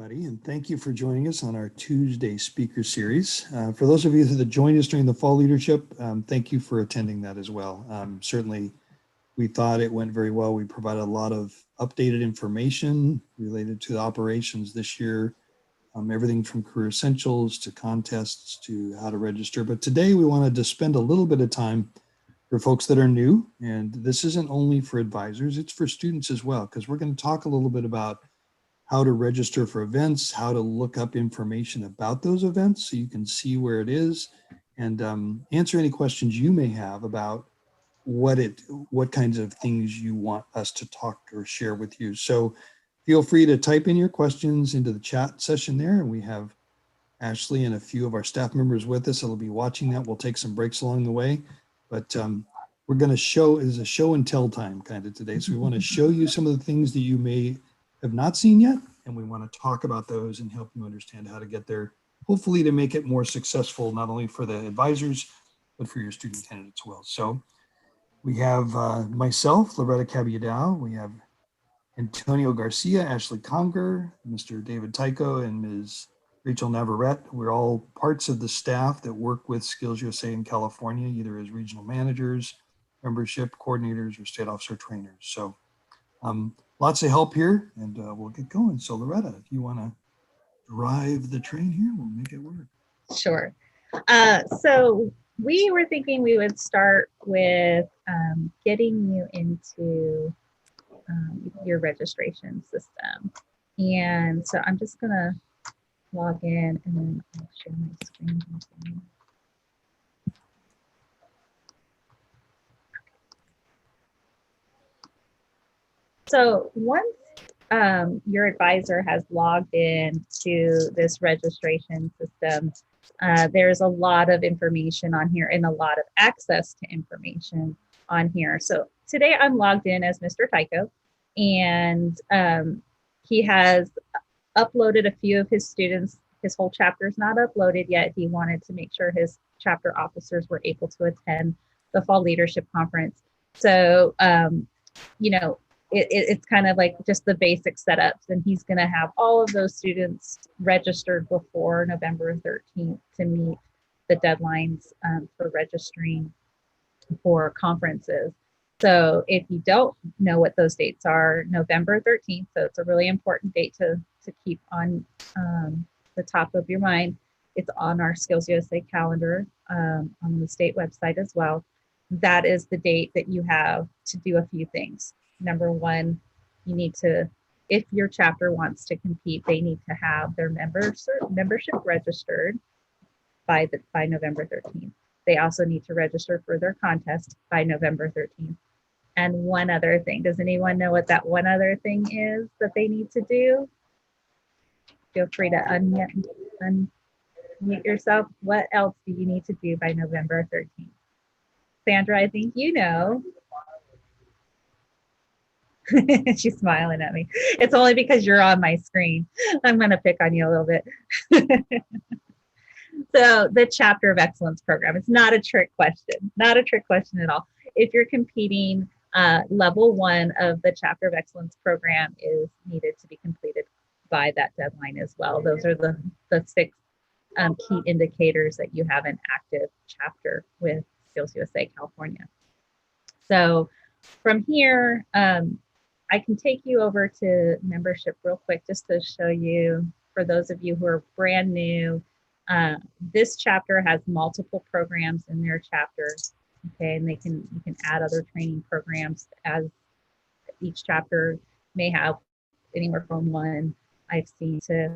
everybody, and thank you for joining us on our Tuesday speaker series. For those of you that joined us during the fall leadership, thank you for attending that as well. Certainly, we thought it went very well. We provided a lot of updated information related to the operations this year, everything from career essentials to contests to how to register. But today we wanted to spend a little bit of time for folks that are new, and this isn't only for advisors, it's for students as well, because we're going to talk a little bit about how to register for events, how to look up information about those events so you can see where it is, and answer any questions you may have about what kinds of things you want us to talk or share with you. So feel free to type in your questions into the chat session there, and we have Ashley and a few of our staff members with us that'll be watching that. We'll take some breaks along the way, but we're going to show is a show and tell time kind of today. So we want to show you some of the things that you may have not seen yet, and we want to talk about those and help you understand how to get there, hopefully to make it more successful, not only for the advisors, but for your student candidates as well. So we have myself, Loretta Caballero, we have Antonio Garcia, Ashley Conger, Mr. David Tycho, and Ms. Rachel Navarrete. We're all parts of the staff that work with SkillsUSA in California, either as regional managers, membership coordinators, or state officer trainers. So lots of help here, and we'll get going. So Loretta, if you want to drive the train here, we'll make it work. Sure. So we were thinking we would start with getting you into your registration system. And so I'm just going to log in and then I'll share my screen. So once your advisor has logged in to this registration system, there's a lot of information on here and a lot of access to information on here. So today I'm logged in as Mr. Tycho, and he has uploaded a few of his students. His whole chapter is not uploaded yet. He wanted to make sure his chapter officers were able to attend the Fall Leadership Conference. So, you know, it's kind of like just the basic setups, and he's going to have all of those students registered before November 13th to meet the deadlines for registering for conferences. So if you don't know what those dates are, November 13th, so it's a really important date to keep on the top of your mind. It's on our SkillsUSA calendar on the state website as well. That is the date that you have to do a few things. Number one, you need to, if your chapter wants to compete, they need to have their membership registered by November 13th. They also need to register for their contest by November 13th. And one other thing, does anyone know what that one other thing is that they need to do? Feel free to unmute yourself. What else do you need to do by November 13th? Sandra, I think you know. She's smiling at me. It's only because you're on my screen. I'm going to pick on you a little bit. So the Chapter of Excellence program, it's not a trick question, not a trick question at all. If you're competing, level 1 of the Chapter of Excellence program is needed to be completed by that deadline as well. Those are the 6 key indicators that you have an active chapter with SkillsUSA California. So from here, I can take you over to membership real quick just to show you, for those of you who are brand new, this chapter has multiple programs in their chapter, okay, and you can add other training programs, as each chapter may have anywhere from 1 I've seen to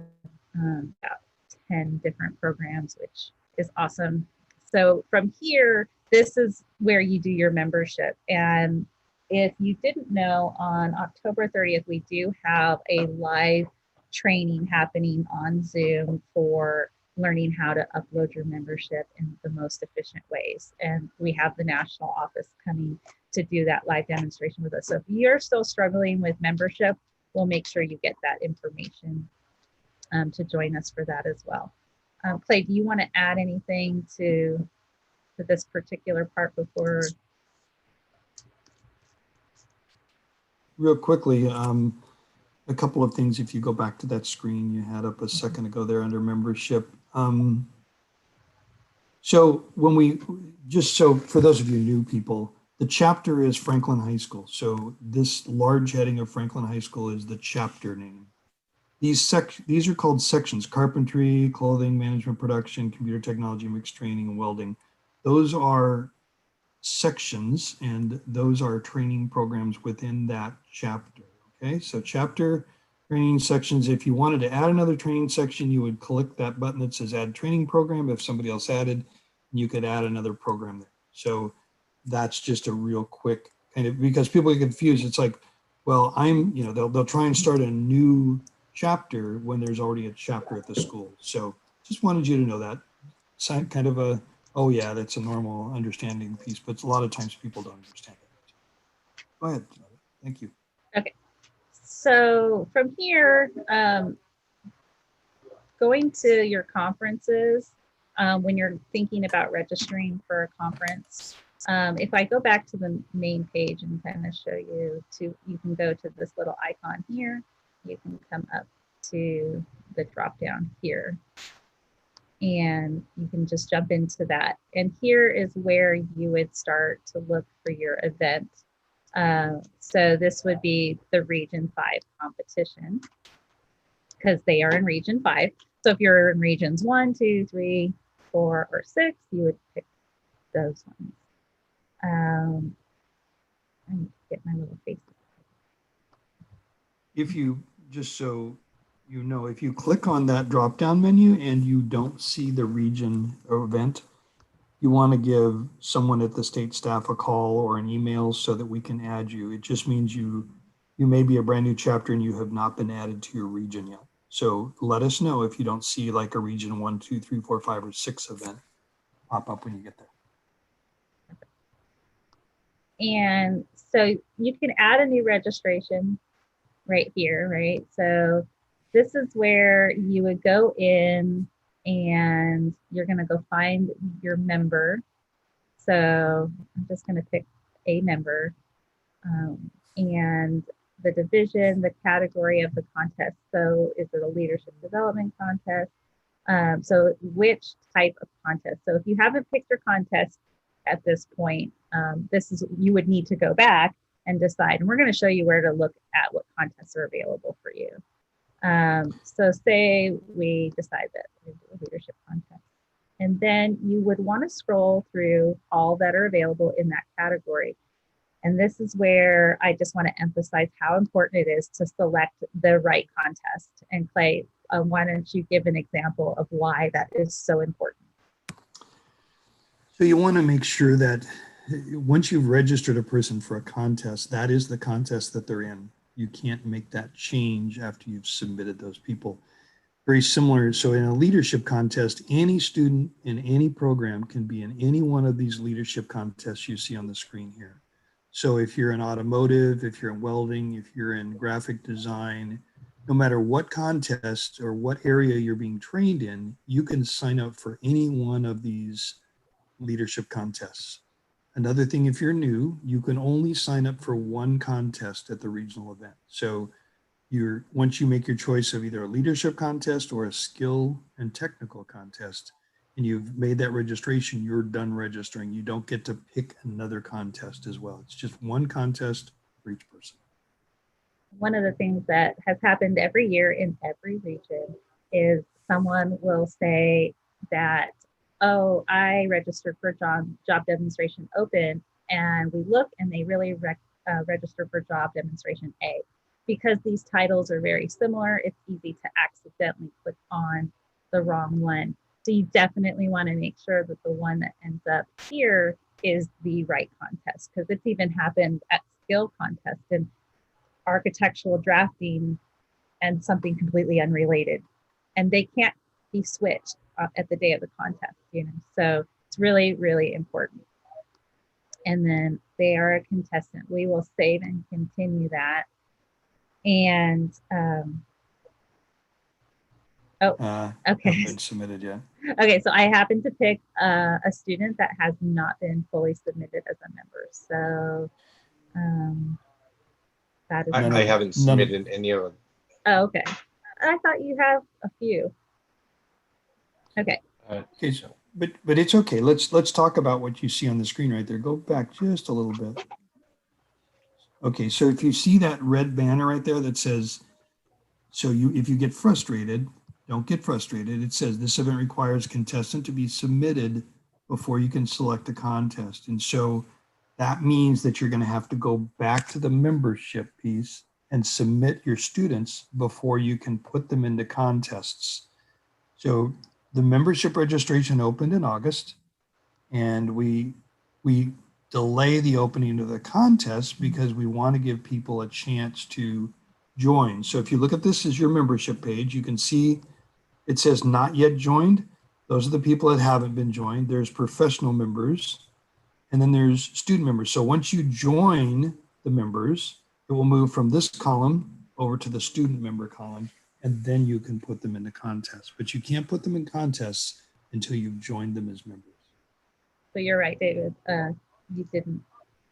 about 10 different programs, which is awesome. So from here, this is where you do your membership. And if you didn't know, on October 30th, we do have a live training happening on Zoom for learning how to upload your membership in the most efficient ways. And we have the national office coming to do that live demonstration with us. So if you're still struggling with membership, we'll make sure you get that information to join us for that as well. Clay, do you want to add anything to this particular part before? Real quickly, a couple of things. If you go back to that screen you had up a second ago there under membership. So so for those of you new people, the chapter is Franklin High School. So this large heading of Franklin High School is the chapter name. These are called sections: carpentry, clothing, management, production, computer technology, mixed training, and welding. Those are sections, and those are training programs within that chapter. Okay, so chapter training sections. If you wanted to add another training section, you would click that button that says add training program. If somebody else added, you could add another program there. So that's just a real quick kind of, because people get confused. It's like, well, they'll try and start a new chapter when there's already a chapter at the school. So just wanted you to know that. It's kind of a, oh yeah, that's a normal understanding piece, but a lot of times people don't understand it. Go ahead. Thank you. Okay. So from here, going to your conferences, when you're thinking about registering for a conference, if I go back to the main page and kind of show you you can go to this little icon here. You can come up to the drop down here, and you can just jump into that. And here is where you would start to look for your event. So this would be the Region 5 competition, because they are in Region 5. So if you're in Regions 1, 2, 3, 4, or 6, you would pick those ones. I need to get my little face. If you, just so you know, if you click on that drop-down menu and you don't see the region or event, you want to give someone at the state staff a call or an email so that we can add you. It just means you may be a brand new chapter and you have not been added to your region yet. So let us know if you don't see like a region 1, 2, 3, 4, 5, or 6 event pop up when you get there. And so you can add a new registration right here, right? So this is where you would go in and you're going to go find your member. So I'm just going to pick a member, and the division, the category of the contest. So is it a leadership development contest? So which type of contest? So if you haven't picked your contest at this point, you would need to go back and decide. And we're going to show you where to look at what contests are available for you. So say we decide that we do a leadership contest, and then you would want to scroll through all that are available in that category. And this is where I just want to emphasize how important it is to select the right contest. And Clay, why don't you give an example of why that is so important? So you want to make sure that once you've registered a person for a contest, that is the contest that they're in. You can't make that change after you've submitted those people. Very similar. So in a leadership contest, any student in any program can be in any one of these leadership contests you see on the screen here. So if you're in automotive, if you're in welding, if you're in graphic design, no matter what contest or what area you're being trained in, you can sign up for any one of these leadership contests. Another thing, if you're new, you can only sign up for one contest at the regional event. So once you make your choice of either a leadership contest or a skill and technical contest, and you've made that registration, you're done registering. You don't get to pick another contest as well. It's just one contest for each person. One of the things that has happened every year in every region is someone will say that, oh, I registered for job demonstration open, and we look and they really register for job demonstration A. Because these titles are very similar, it's easy to accidentally click on the wrong one. So you definitely want to make sure that the one that ends up here is the right contest, because it's even happened at skill contests and architectural drafting and something completely unrelated. And they can't be switched at the day of the contest, So it's really, really important. And then they are a contestant. We will save and continue that. And okay. Haven't been submitted yet. Okay, so I happen to pick a student that has not been fully submitted as a member. So that is I haven't submitted any of them. Oh, okay. I thought you have a few. Okay. Okay, so, but it's okay. Let's talk about what you see on the screen right there. Go back just a little bit. Okay, so if you see that red banner right there that says, so if you get frustrated, don't get frustrated. It says this event requires contestant to be submitted before you can select a contest. And so that means that you're going to have to go back to the membership piece and submit your students before you can put them into contests. So the membership registration opened in August, and we delay the opening of the contest because we want to give people a chance to join. So if you look at this as your membership page, you can see it says not yet joined. Those are the people that haven't been joined. There's professional members, and then there's student members. So once you join the members, it will move from this column over to the student member column, and then you can put them into contests. But you can't put them in contests until you've joined them as members. So you're right, David. You didn't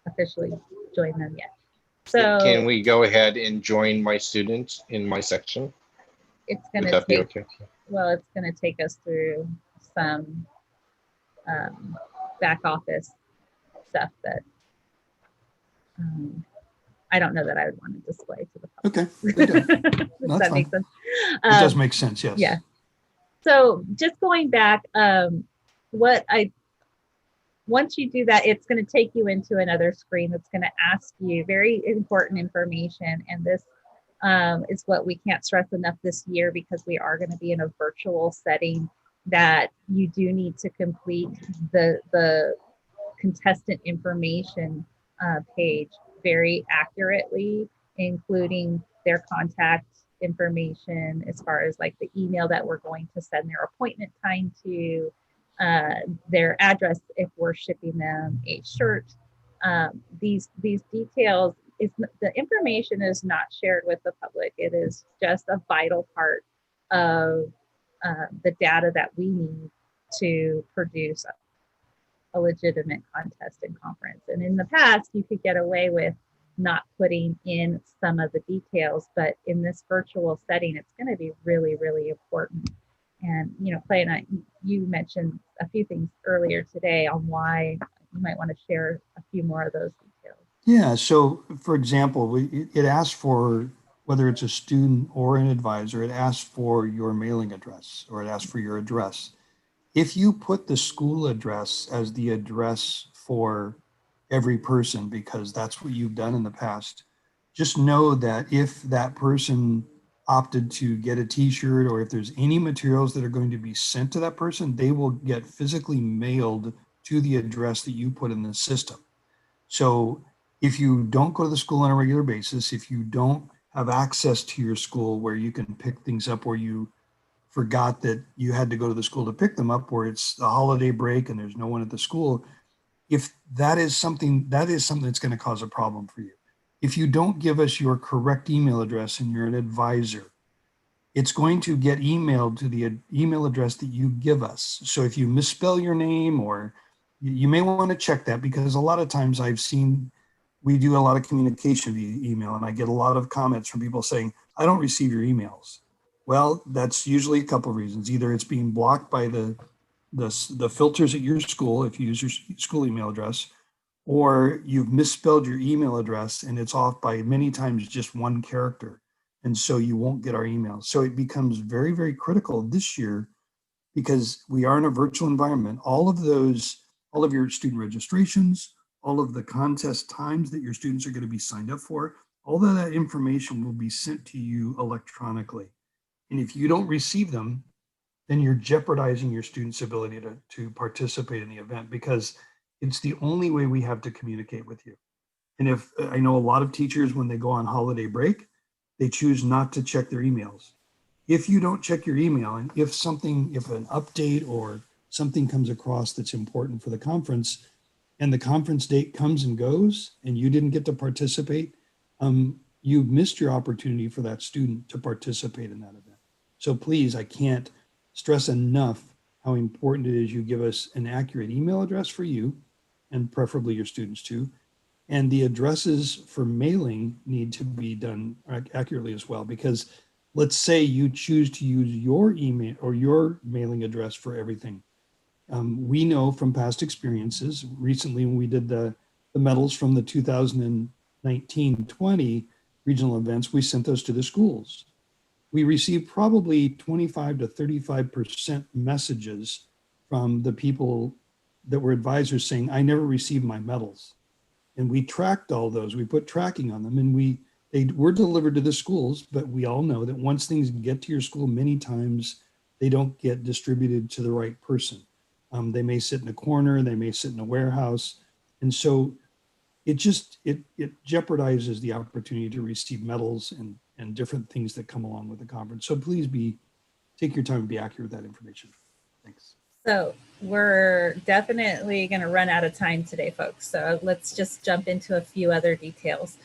officially join them yet. So can we go ahead and join my students in my section? it's going Would to that be take, okay? well, it's going to take us through some back office stuff that I don't know that I would want to display to the public. Okay. Does that make sense? It does make sense, yes. Yeah. So just going back, once you do that, it's going to take you into another screen that's going to ask you very important information. And this is what we can't stress enough this year, because we are going to be in a virtual setting, that you do need to complete the contestant information page very accurately, including their contact information as far as like the email that we're going to send their appointment time to, their address if we're shipping them a shirt. These details, the information is not shared with the public. It is just a vital part of the data that we need to produce a legitimate contest and conference. And in the past, you could get away with not putting in some of the details, but in this virtual setting, it's going to be really, really important. And, Clay and I, you mentioned a few things earlier today on why you might want to share a few more of those details. Yeah, so for example, it asks for, whether it's a student or an advisor, it asks for your mailing address, or it asks for your address. If you put the school address as the address for every person, because that's what you've done in the past, just know that if that person opted to get a t-shirt, or if there's any materials that are going to be sent to that person, they will get physically mailed to the address that you put in the system. So if you don't go to the school on a regular basis, if you don't have access to your school where you can pick things up, or you forgot that you had to go to the school to pick them up, or it's the holiday break and there's no one at the school, if that is something that's going to cause a problem for you. If you don't give us your correct email address and you're an advisor, it's going to get emailed to the email address that you give us. So if you misspell your name, or you may want to check that, because a lot of times I've seen, we do a lot of communication via email, and I get a lot of comments from people saying, I don't receive your emails. Well, that's usually a couple of reasons. Either it's being blocked by the filters at your school, if you use your school email address, or you've misspelled your email address and it's off by many times just one character. And so you won't get our emails. So it becomes very, very critical this year, because we are in a virtual environment. All of your student registrations, all of the contest times that your students are going to be signed up for, all of that information will be sent to you electronically. And if you don't receive them, then you're jeopardizing your students' ability to participate in the event, because it's the only way we have to communicate with you. And if I know a lot of teachers, when they go on holiday break, they choose not to check their emails. If you don't check your email, and if an update or something comes across that's important for the conference, and the conference date comes and goes and you didn't get to participate, you've missed your opportunity for that student to participate in that event. So please, I can't stress enough how important it is you give us an accurate email address for you, and preferably your students too. And the addresses for mailing need to be done accurately as well, because let's say you choose to use your email or your mailing address for everything. We know from past experiences, recently when we did the medals from the 2019-20 regional events, we sent those to the schools. We received probably 25 to 35% messages from the people that were advisors saying, I never received my medals. And we tracked all those. We put tracking on them, and they were delivered to the schools, but we all know that once things get to your school, many times they don't get distributed to the right person. They may sit in a corner, they may sit in a warehouse. And so it jeopardizes the opportunity to receive medals and different things that come along with the conference. So please take your time and be accurate with that information. Thanks. So we're definitely going to run out of time today, folks. So let's just jump into a few other details.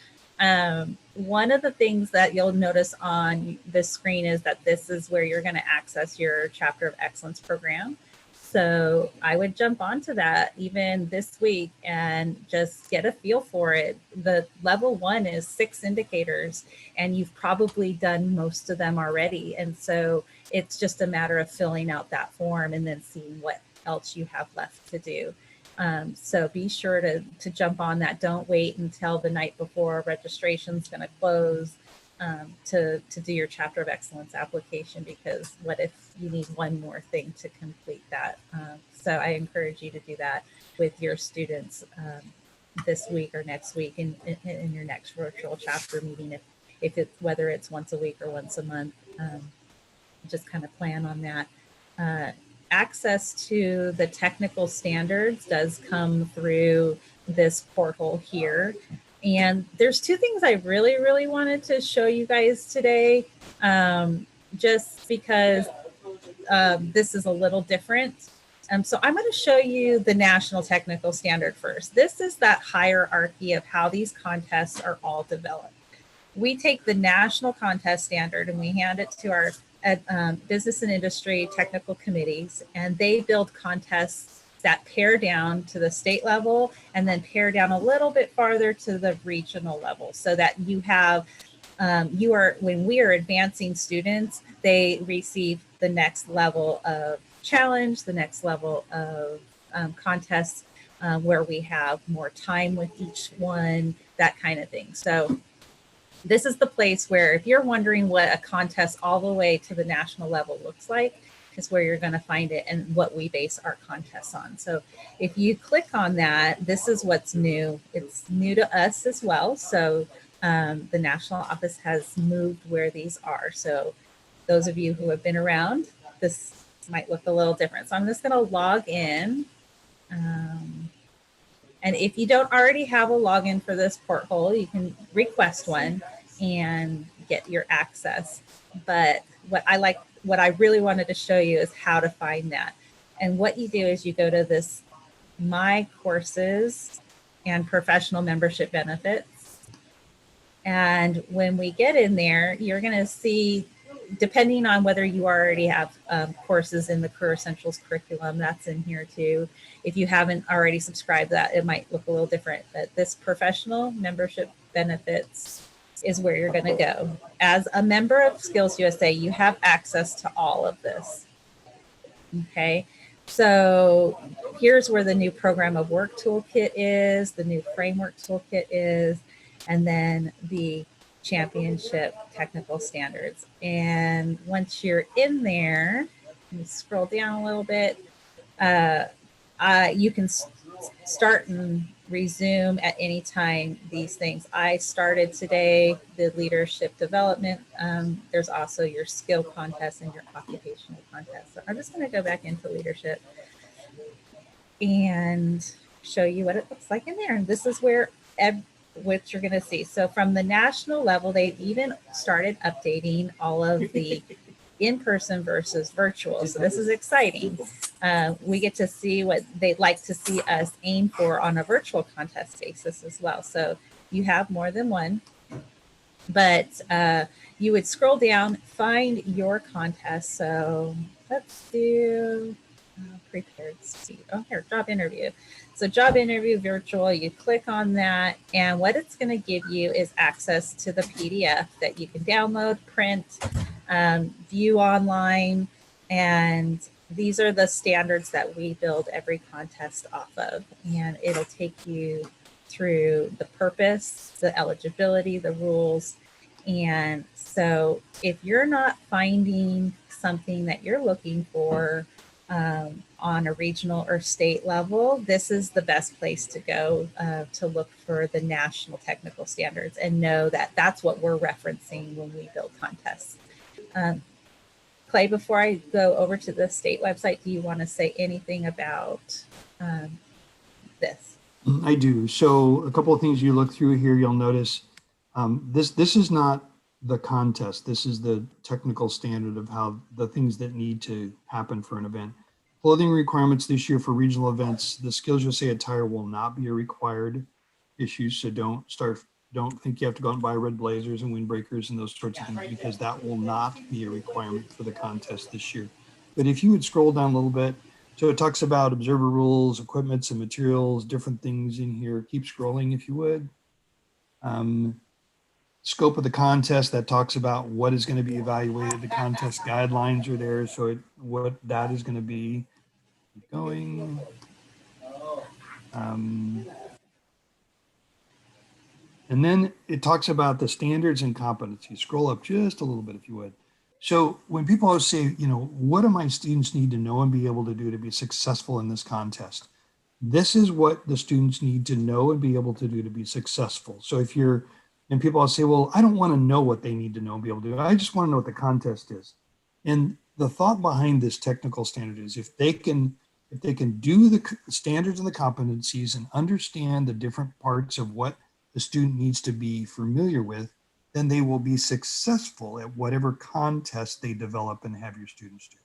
One of the things that you'll notice on this screen is that this is where you're going to access your Chapter of Excellence program. So I would jump onto that even this week and just get a feel for it. The level 1 is 6 indicators, and you've probably done most of them already. And so it's just a matter of filling out that form and then seeing what else you have left to do. So be sure to jump on that. Don't wait until the night before registration's going to close to do your Chapter of Excellence application, because what if you need one more thing to complete that? So I encourage you to do that with your students this week or next week in your next virtual chapter meeting, if it's whether it's once a week or once a month. Just kind of plan on that. Access to the technical standards does come through this portal here. And there's 2 things I really, really wanted to show you guys today, just because this is a little different. So I'm going to show you the National Technical Standard first. This is that hierarchy of how these contests are all developed. We take the National Contest Standard and we hand it to our business and industry technical committees, and they build contests that pare down to the state level and then pare down a little bit farther to the regional level, so that you have, when we are advancing students, they receive the next level of challenge, the next level of contests where we have more time with each one, that kind of thing. So this is the place where if you're wondering what a contest all the way to the national level looks like, is where you're going to find it and what we base our contests on. So if you click on that, this is what's new. It's new to us as well. So the national office has moved where these are. So those of you who have been around, this might look a little different. So I'm just going to log in. And if you don't already have a login for this porthole, you can request one and get your access. But what I really wanted to show you is how to find that. And what you do is you go to this My Courses and Professional Membership Benefits. And when we get in there, you're going to see, depending on whether you already have courses in the Career Essentials curriculum, that's in here too. If you haven't already subscribed to that, it might look a little different. But this Professional Membership Benefits is where you're going to go. As a member of SkillsUSA, you have access to all of this. Okay, so here's where the new Program of Work Toolkit is, the new Framework Toolkit is, and then the Championship Technical Standards. And once you're in there, you scroll down a little bit, you can start and resume at any time these things. I started today the leadership development. There's also your skill contest and your occupational contest. So I'm just going to go back into leadership and show you what it looks like in there. And this is where what you're going to see. So from the national level, they've even started updating all of the in-person versus virtual. So this is exciting. We get to see what they'd like to see us aim for on a virtual contest basis as well. So you have more than one, but you would scroll down, find your contest. So let's do prepared seat. Oh, here, job interview. So job interview virtual, you click on that, and what it's going to give you is access to the PDF that you can download, print, view online, and these are the standards that we build every contest off of. And it'll take you through the purpose, the eligibility, the rules. And so if you're not finding something that you're looking for on a regional or state level, this is the best place to go to look for the national technical standards and know that that's what we're referencing when we build contests. Clay, before I go over to the state website, do you want to say anything about this? I do. So a couple of things you look through here, you'll notice this is not the contest. This is the technical standard of how the things that need to happen for an event. Clothing requirements this year for regional events, the SkillsUSA attire will not be a required issue. So don't think you have to go out and buy red blazers and windbreakers and those sorts of things, because that will not be a requirement for the contest this year. But if you would scroll down a little bit, so it talks about observer rules, equipments and materials, different things in here. Keep scrolling if you would. Scope of the contest, that talks about what is going to be evaluated. The contest guidelines are there, so what that is going to be. Keep going. And then it talks about the standards and competencies. Scroll up just a little bit if you would. So when people always say, what do my students need to know and be able to do to be successful in this contest? This is what the students need to know and be able to do to be successful. So and people always say, well, I don't want to know what they need to know and be able to do. I just want to know what the contest is. And the thought behind this technical standard is if they can do the standards and the competencies and understand the different parts of what the student needs to be familiar with, then they will be successful at whatever contest they develop and have your students do.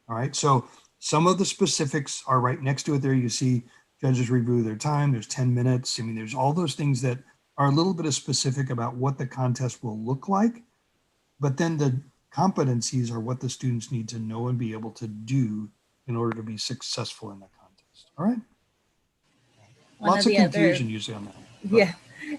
All right, so some of the specifics are right next to it there. You see judges review their time, there's 10 minutes. I mean, there's all those things that are a little bit of specific about what the contest will look like, but then the competencies are what the students need to know and be able to do in order to be successful in the contest. All right. Lots of confusion usually on that. Yeah.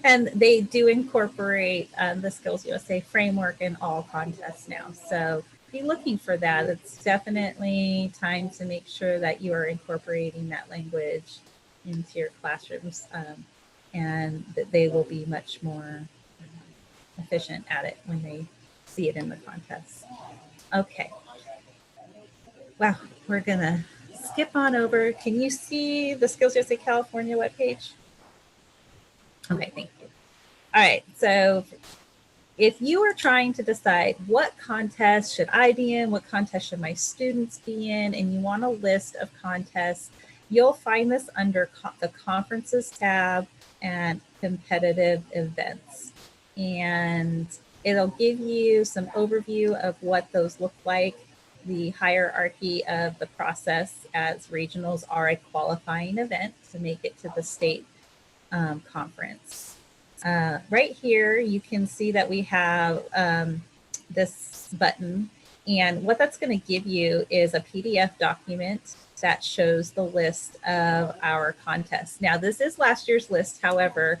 And they do incorporate the SkillsUSA framework in all contests now. So be looking for that. It's definitely time to make sure that you are incorporating that language into your classrooms, and that they will be much more efficient at it when they see it in the contest. Okay. Wow, we're going to skip on over. Can you see the SkillsUSA California webpage? Okay, thank you. All right, so if you are trying to decide what contest should I be in, what contest should my students be in, and you want a list of contests, you'll find this under the conferences tab and competitive events. And it'll give you some overview of what those look like, the hierarchy of the process, as regionals are a qualifying event to make it to the state conference. Right here, you can see that we have this button, and what that's going to give you is a PDF document that shows the list of our contests. Now, this is last year's list. However,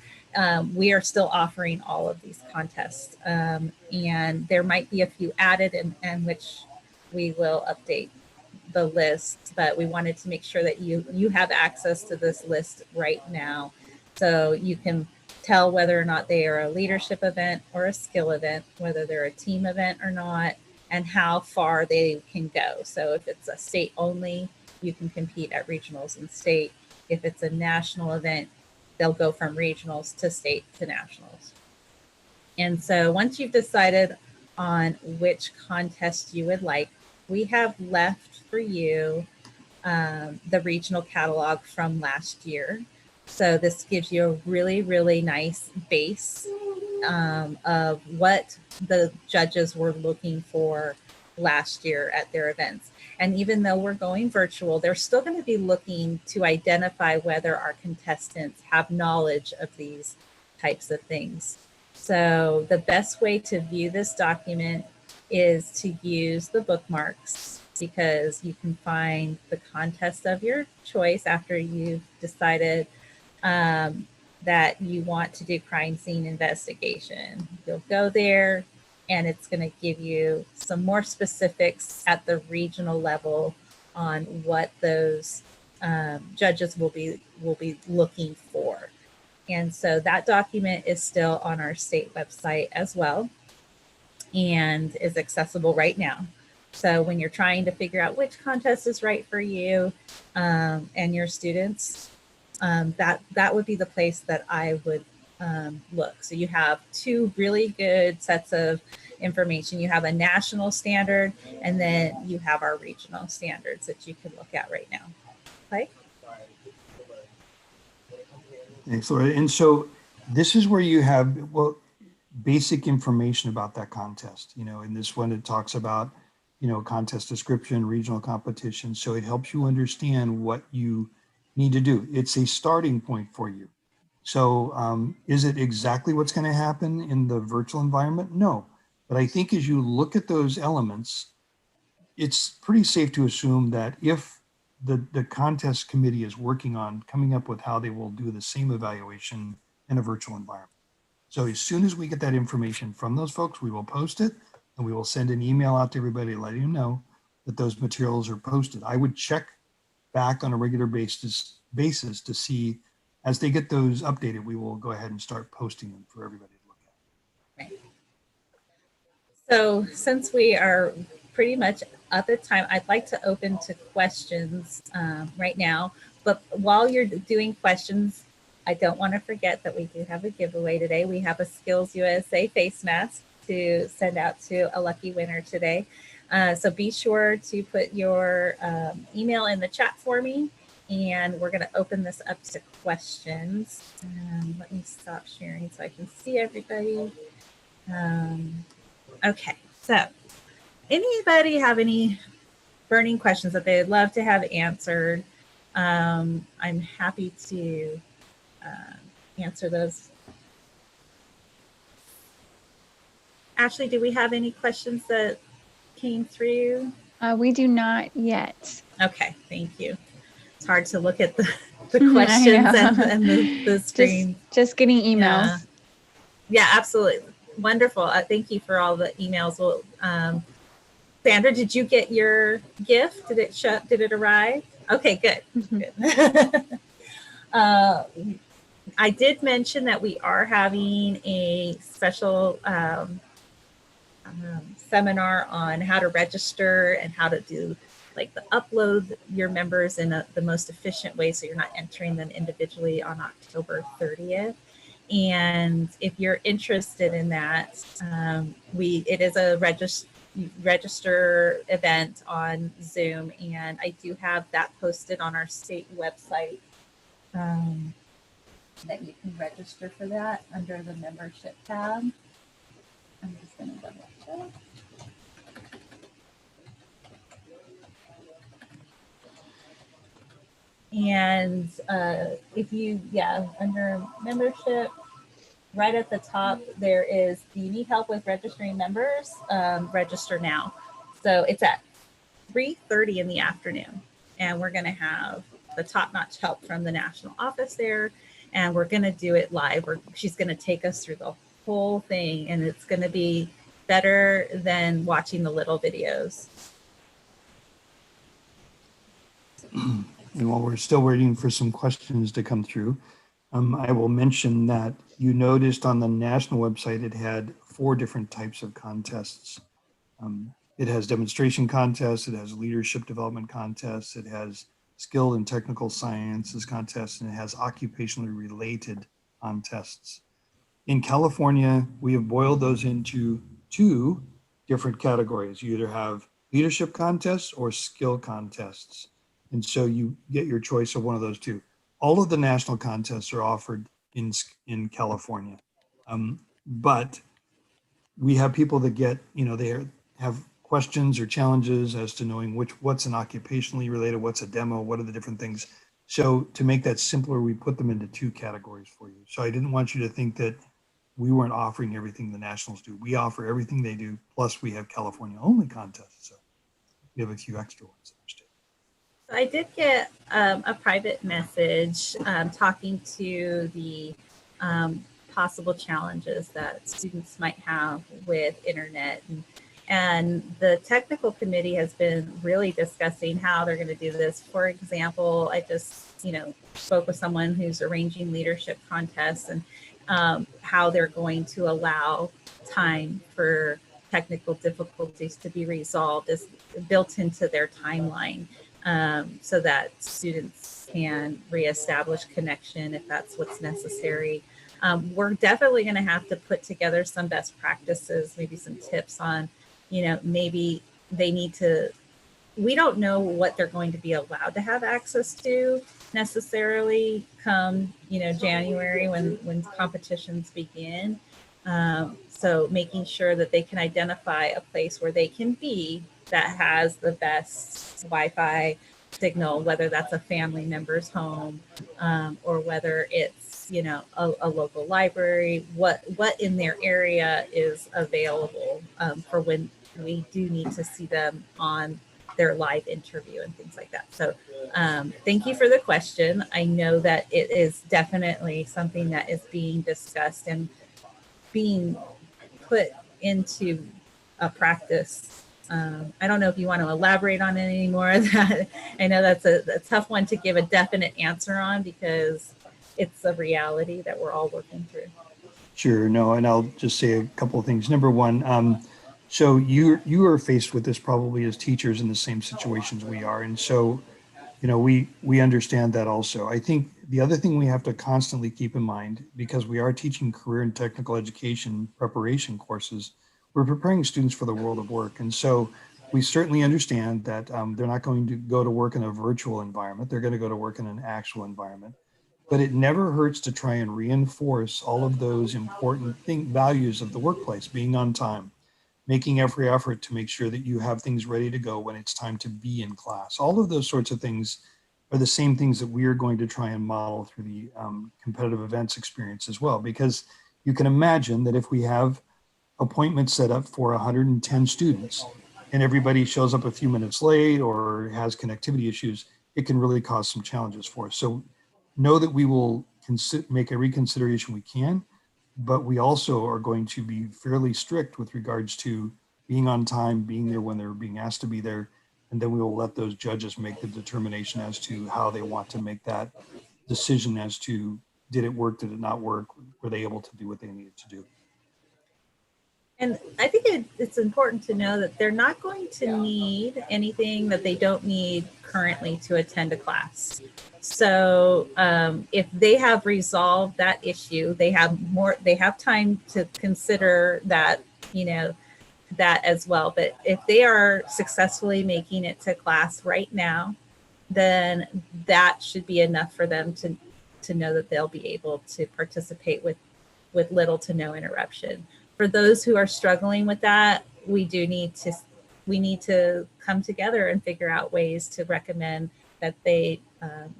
we are still offering all of these contests, and there might be a few added in which we will update the list, but we wanted to make sure that you have access to this list right now, so you can tell whether or not they are a leadership event or a skill event, whether they're a team event or not, and how far they can go. So if it's a state only, you can compete at regionals and state. If it's a national event, they'll go from regionals to state to nationals. And so once you've decided on which contest you would like, we have left for you the regional catalog from last year. So this gives you a really, really nice base of what the judges were looking for last year at their events. And even though we're going virtual, they're still going to be looking to identify whether our contestants have knowledge of these types of things. So the best way to view this document is to use the bookmarks, because you can find the contest of your choice after you've decided that you want to do crime scene investigation. You'll go there and it's going to give you some more specifics at the regional level on what those judges will be looking for. And so that document is still on our state website as well and is accessible right now. So when you're trying to figure out which contest is right for you and your students, that would be the place that I would look. So you have two really good sets of information. You have a national standard, and then you have our regional standards that you can look at right now. Okay. Thanks, Laura. And so this is where you have, well, basic information about that contest. You know, in this one, it talks about, you know, contest description, regional competition. So it helps you understand what you need to do. It's a starting point for you. So is it exactly what's going to happen in the virtual environment? No. But I think as you look at those elements, it's pretty safe to assume that if the contest committee is working on coming up with how they will do the same evaluation in a virtual environment. So as soon as we get that information from those folks, we will post it and we will send an email out to everybody letting them know that those materials are posted. I would check back on a regular basis to see as they get those updated, we will go ahead and start posting them for everybody to look at. Right. So since we are pretty much at the time, I'd like to open to questions right now. But while you're doing questions, I don't want to forget that we do have a giveaway today. We have a SkillsUSA face mask to send out to a lucky winner today. So be sure to put your email in the chat for me, and we're going to open this up to questions. Let me stop sharing so I can see everybody. Okay, so anybody have any burning questions that they'd love to have answered? I'm happy to answer those. Ashley, do we have any questions that came through? We do not yet. Okay, thank you. It's hard to look at the questions and the screen. Just getting emails. Yeah, absolutely. Wonderful. Thank you for all the emails. Well, Sandra, did you get your gift? Did it arrive? Okay, good. Good. I did mention that we are having a special seminar on how to register and how to do like the upload your members in the most efficient way so you're not entering them individually on October 30th. And if you're interested in that, it is a register event on Zoom, and I do have that posted on our state website that you can register for that under the membership tab. I'm just going to double check. And if you, under membership, right at the top, there is, do you need help with registering members? Register now. So it's at 3:30 in the afternoon. And we're going to have the top-notch help from the national office there. And we're going to do it live. She's going to take us through the whole thing. And it's going to be better than watching the little videos. And while we're still waiting for some questions to come through, I will mention that you noticed on the national website, it had 4 different types of contests. It has demonstration contests, it has leadership development contests, it has skill and technical sciences contests, and it has occupationally related contests. In California, we have boiled those into 2 different categories. You either have leadership contests or skill contests. And so you get your choice of one of those 2. All of the national contests are offered in California. But we have people that get, they have questions or challenges as to knowing what's an occupationally related, what's a demo, what are the different things. So to make that simpler, we put them into 2 categories for you. So I didn't want you to think that we weren't offering everything the nationals do. We offer everything they do, plus we have California only contests. So we have a few extra ones. I did get a private message talking to the possible challenges that students might have with internet. And the technical committee has been really discussing how they're going to do this. For example, I just, spoke with someone who's arranging leadership contests, and how they're going to allow time for technical difficulties to be resolved is built into their timeline, so that students can reestablish connection if that's what's necessary. We're definitely going to have to put together some best practices, maybe some tips on, maybe they need to, we don't know what they're going to be allowed to have access to necessarily come, January when competitions begin. So making sure that they can identify a place where they can be that has the best Wi-Fi signal, whether that's a family member's home, or whether it's, a local library, what in their area is available for when we do need to see them on their live interview and things like that. So thank you for the question. I know that it is definitely something that is being discussed and being put into a practice. I don't know if you want to elaborate on it anymore. That I know that's a tough one to give a definite answer on, because it's a reality that we're all working through. Sure, no, and I'll just say a couple of things. Number one, so you are faced with this probably as teachers in the same situations we are, and so we understand that also. I think the other thing we have to constantly keep in mind, because we are teaching career and technical education preparation courses, we're preparing students for the world of work, and so we certainly understand that they're not going to go to work in a virtual environment. They're going to go to work in an actual environment. But it never hurts to try and reinforce all of those important values of the workplace: being on time, making every effort to make sure that you have things ready to go when it's time to be in class. All of those sorts of things are the same things that we are going to try and model through the competitive events experience as well. Because you can imagine that if we have appointments set up for 110 students and everybody shows up a few minutes late or has connectivity issues, it can really cause some challenges for us. So know that we will make a reconsideration we can, but we also are going to be fairly strict with regards to being on time, being there when they're being asked to be there, and then we will let those judges make the determination as to how they want to make that decision as to did it work, did it not work, were they able to do what they needed to do. And I think it's important to know that they're not going to need anything that they don't need currently to attend a class. So if they have resolved that issue, they have time to consider that, that as well. But if they are successfully making it to class right now, then that should be enough for them to know that they'll be able to participate with little to no interruption. For those who are struggling with that, we need to come together and figure out ways to recommend that they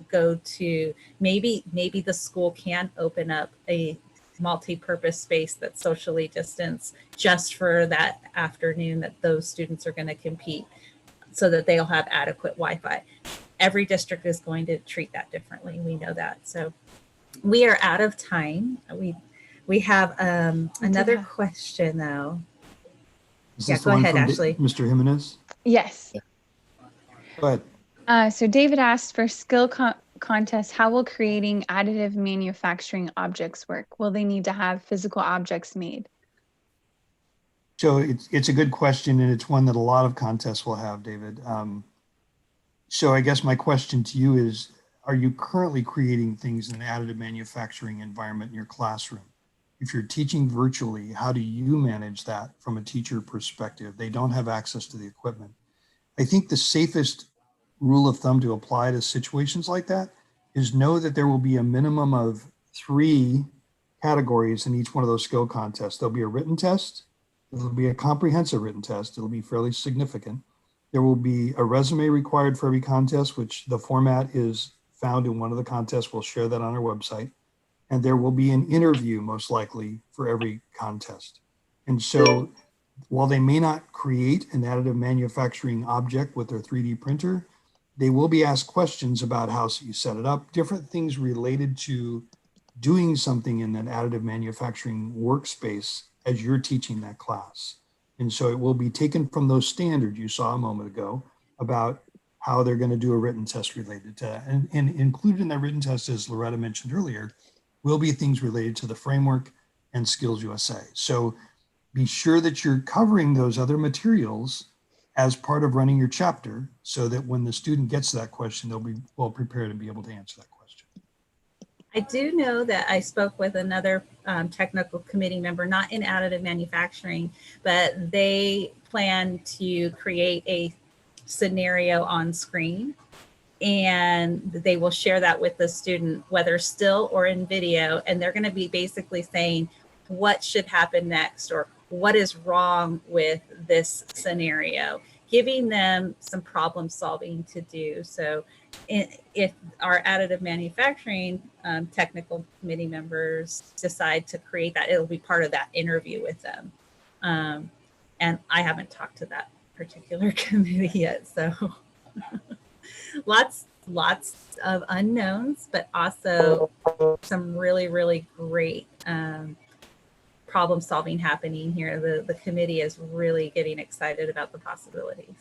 go to, maybe the school can open up a multi-purpose space that's socially distanced just for that afternoon that those students are going to compete, so that they'll have adequate Wi-Fi. Every district is going to treat that differently. We know that. So we are out of time. We have another question though. Is Yeah, this go the one ahead, from Ashley. Mr. Jimenez? Yes. Go ahead. So David asked, for skill contests, how will creating additive manufacturing objects work? Will they need to have physical objects made? So it's a good question, and it's one that a lot of contests will have, David. So I guess my question to you is, are you currently creating things in an additive manufacturing environment in your classroom? If you're teaching virtually, how do you manage that from a teacher perspective? They don't have access to the equipment. I think the safest rule of thumb to apply to situations like that is know that there will be a minimum of 3 categories in each one of those skill contests. There'll be a written test. It'll be a comprehensive written test. It'll be fairly significant. There will be a resume required for every contest, which the format is found in one of the contests. We'll share that on our website. And there will be an interview, most likely, for every contest. And so while they may not create an additive manufacturing object with their 3D printer, they will be asked questions about how you set it up, different things related to doing something in that additive manufacturing workspace as you're teaching that class. And so it will be taken from those standards you saw a moment ago about how they're going to do a written test related to that. And included in that written test, as Loretta mentioned earlier, will be things related to the framework and SkillsUSA. So be sure that you're covering those other materials as part of running your chapter so that when the student gets to that question, they'll be well prepared to be able to answer that question. I do know that I spoke with another technical committee member, not in additive manufacturing, but they plan to create a scenario on screen, and they will share that with the student, whether still or in video. And they're going to be basically saying what should happen next or what is wrong with this scenario, giving them some problem solving to do. So if our additive manufacturing technical committee members decide to create that, it'll be part of that interview with them. And I haven't talked to that particular committee yet, so lots of unknowns, but also some really, really great problem solving happening here. The committee is really getting excited about the possibilities.